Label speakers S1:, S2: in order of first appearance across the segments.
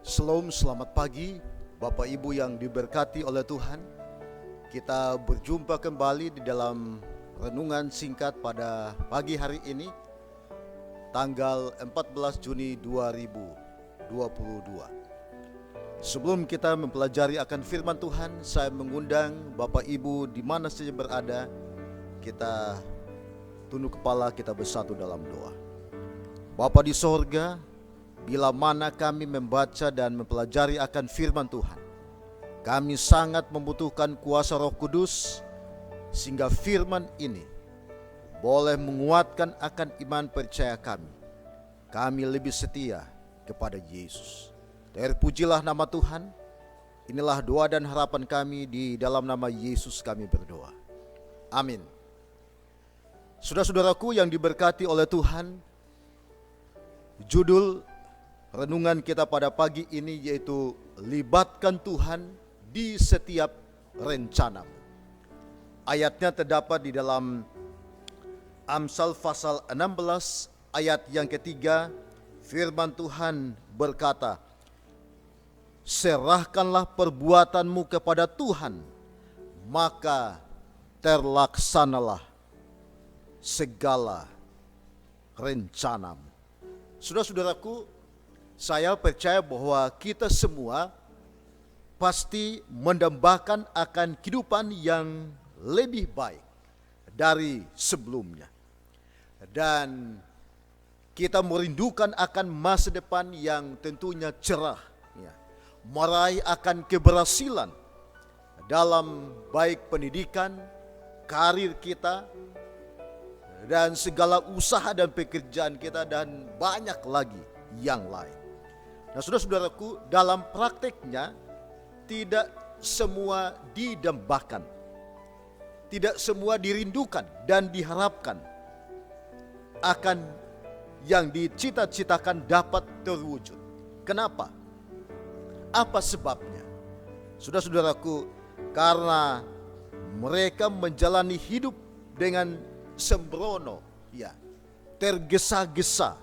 S1: Shalom, selamat pagi Bapak Ibu yang diberkati oleh Tuhan. Kita berjumpa kembali di dalam renungan singkat pada pagi hari ini, tanggal 14 Juni 2022. Sebelum kita mempelajari akan firman Tuhan, saya mengundang Bapak Ibu di mana saja berada, kita tunduk kepala, kita bersatu dalam doa. Bapa di sorga, bila mana kami membaca dan mempelajari akan firman Tuhan, kami sangat membutuhkan kuasa Roh Kudus, sehingga firman ini boleh menguatkan akan iman percaya kami. Kami lebih setia kepada Yesus. Terpujilah nama Tuhan. Inilah doa dan harapan kami, di dalam nama Yesus kami berdoa. Amin. Saudara-saudaraku yang diberkati oleh Tuhan, judul renungan kita pada pagi ini yaitu libatkan Tuhan di setiap rencanamu. Ayatnya terdapat di dalam Amsal pasal 16 ayat yang ketiga. Firman Tuhan berkata, serahkanlah perbuatanmu kepada Tuhan, maka terlaksanalah segala rencanamu. Saudara-saudaraku, saya percaya bahwa kita semua pasti mendambakan akan kehidupan yang lebih baik dari sebelumnya. Dan kita merindukan akan masa depan yang tentunya cerah, meraih akan keberhasilan dalam baik pendidikan, karir kita, dan segala usaha dan pekerjaan kita, dan banyak lagi yang lain. Nah, saudara-saudaraku, dalam prakteknya tidak semua didambakan, tidak semua dirindukan dan diharapkan akan yang dicita-citakan dapat terwujud. Kenapa? Apa sebabnya? Saudara-saudaraku, karena mereka menjalani hidup dengan sembrono, tergesa-gesa,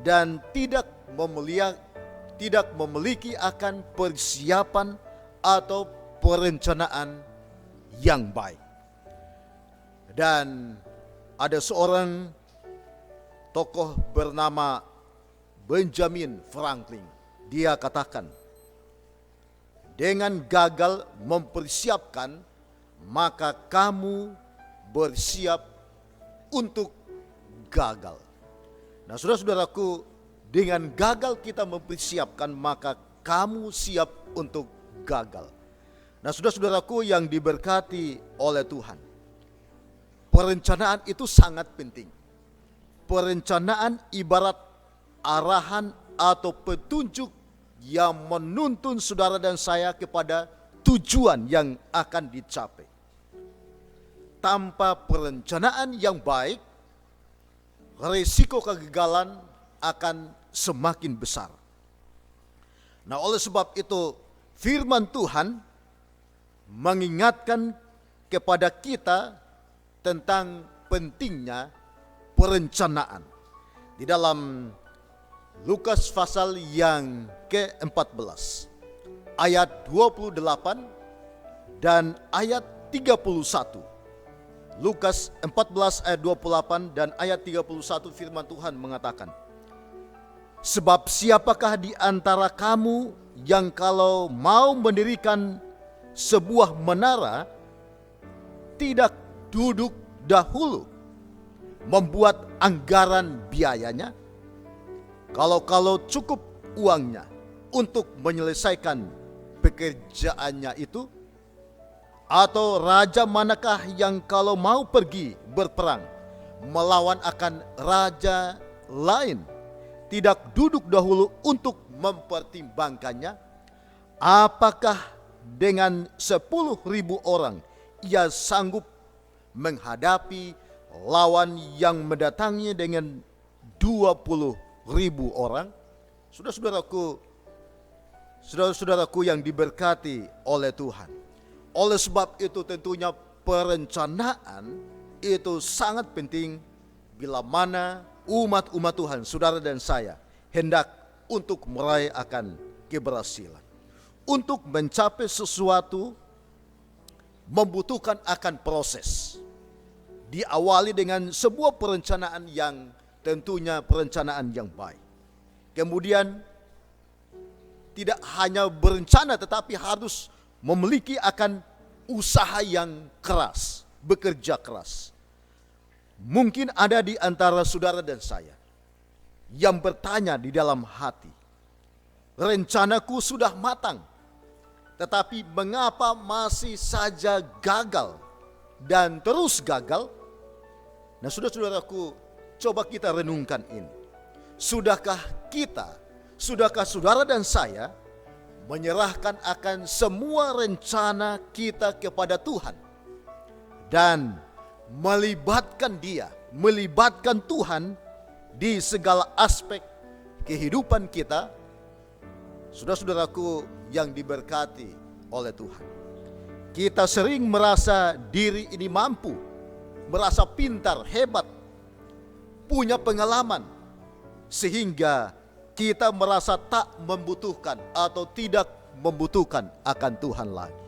S1: dan tidak memiliki akan persiapan atau perencanaan yang baik. Dan ada seorang tokoh bernama Benjamin Franklin. Dia katakan, dengan gagal mempersiapkan, maka kamu bersiap untuk gagal. Nah, saudara-saudaraku, dengan gagal kita mempersiapkan, maka kamu siap untuk gagal. Nah, saudara-saudaraku yang diberkati oleh Tuhan, perencanaan itu sangat penting. Perencanaan ibarat arahan atau petunjuk yang menuntun saudara dan saya kepada tujuan yang akan dicapai. Tanpa perencanaan yang baik, risiko kegagalan akan semakin besar. Nah, oleh sebab itu firman Tuhan mengingatkan kepada kita tentang pentingnya perencanaan. Di dalam Lukas pasal yang ke-14 ayat 28 dan ayat 31. Lukas 14 ayat 28 dan ayat 31, firman Tuhan mengatakan, sebab siapakah di antara kamu yang kalau mau mendirikan sebuah menara, tidak duduk dahulu membuat anggaran biayanya, kalau cukup uangnya untuk menyelesaikan pekerjaannya itu? Atau raja manakah yang kalau mau pergi berperang melawan akan raja lain, tidak duduk dahulu untuk mempertimbangkannya? Apakah dengan 10.000 orang ia sanggup menghadapi lawan yang mendatangi dengan 20.000 orang? Saudara-saudaraku yang diberkati oleh Tuhan, oleh sebab itu tentunya perencanaan itu sangat penting bila mana umat-umat Tuhan, saudara dan saya, hendak untuk meraih akan keberhasilan. Untuk mencapai sesuatu membutuhkan akan proses. Diawali dengan sebuah perencanaan yang tentunya perencanaan yang baik. Kemudian tidak hanya berencana tetapi harus memiliki akan usaha yang keras, bekerja keras. Mungkin ada di antara saudara dan saya yang bertanya di dalam hati, rencanaku sudah matang, tetapi mengapa masih saja gagal dan terus gagal? Nah, saudara-saudaraku, coba kita renungkan ini. Sudahkah saudara dan saya menyerahkan akan semua rencana kita kepada Tuhan dan melibatkan Tuhan di segala aspek kehidupan kita? Saudara-saudaraku yang diberkati oleh Tuhan, kita sering merasa diri ini mampu, merasa pintar, hebat, punya pengalaman, sehingga kita merasa tak membutuhkan atau tidak membutuhkan akan Tuhan lagi.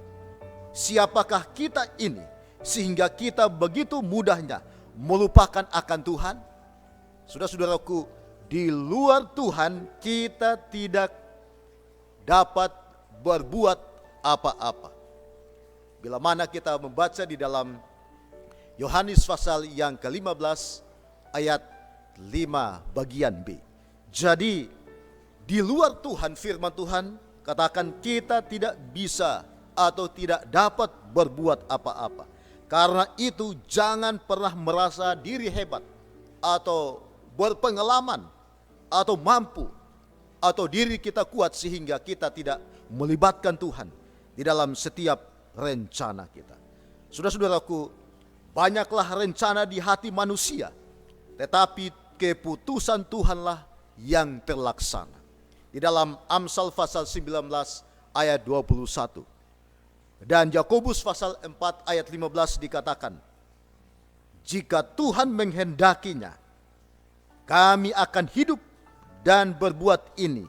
S1: Siapakah kita ini sehingga kita begitu mudahnya melupakan akan Tuhan? Saudara-saudaraku, di luar Tuhan kita tidak dapat berbuat apa-apa. Bila mana kita membaca di dalam Yohanes pasal yang ke-15 ayat 5 bagian B. Jadi di luar Tuhan, firman Tuhan katakan kita tidak bisa atau tidak dapat berbuat apa-apa. Karena itu jangan pernah merasa diri hebat atau berpengalaman atau mampu atau diri kita kuat sehingga kita tidak melibatkan Tuhan di dalam setiap rencana kita. Saudara-saudaraku, banyaklah rencana di hati manusia, tetapi keputusan Tuhanlah yang terlaksana. Di dalam Amsal pasal 19 ayat 21 dan Yakobus pasal 4 ayat 15 dikatakan, jika Tuhan menghendakinya, kami akan hidup dan berbuat ini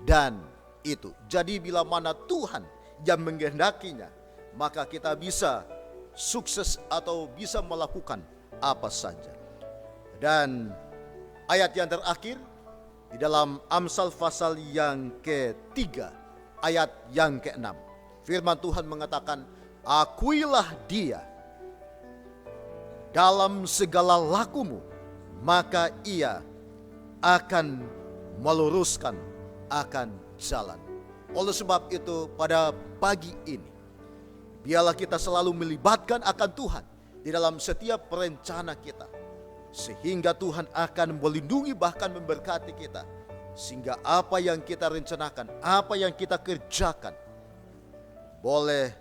S1: dan itu. Jadi bila mana Tuhan yang menghendakinya, maka kita bisa sukses atau bisa melakukan apa saja. Dan ayat yang terakhir di dalam Amsal pasal yang ketiga ayat yang ke-6, firman Tuhan mengatakan, akuilah Dia dalam segala lakumu, maka Ia akan meluruskan akan jalan. Oleh sebab itu pada pagi ini, biarlah kita selalu melibatkan akan Tuhan di dalam setiap rencana kita, sehingga Tuhan akan melindungi bahkan memberkati kita, sehingga apa yang kita rencanakan, apa yang kita kerjakan boleh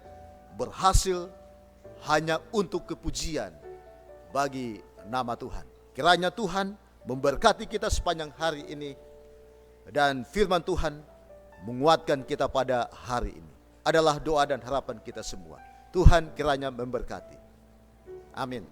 S1: berhasil hanya untuk kepujian bagi nama Tuhan. Kiranya Tuhan memberkati kita sepanjang hari ini, dan firman Tuhan menguatkan kita pada hari ini. Adalah doa dan harapan kita semua. Tuhan kiranya memberkati. Amin.